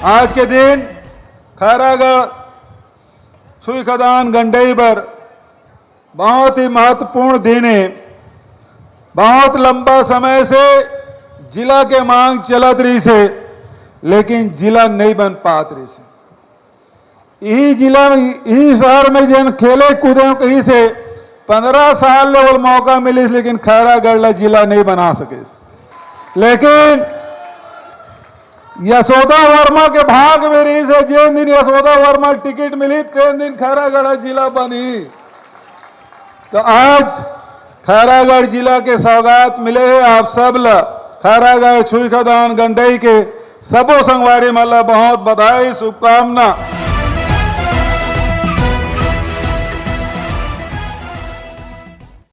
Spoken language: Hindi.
आज के दिन खैरागढ़ छुई खदान गंडई पर बहुत ही महत्वपूर्ण दिन है। बहुत लंबा समय से जिला के मांग चलत रही से, लेकिन जिला नहीं बन पात रही से। यही जिला यही शहर में जन खेले कूदे कहीं से 15 साल लेवल मौका मिली, लेकिन खैरागढ़ जिला नहीं बना सके। लेकिन यशोदा वर्मा के भाग में रही से, जिन दिन यशोदा वर्मा टिकट मिली तीन दिन खैरागढ़ जिला बनी। तो आज खैरागढ़ जिला के सौगात मिले हैं आप सब ला। खैरागढ़ छुई खदान गंडई के सबो संगवारी मला बहुत बधाई शुभकामना।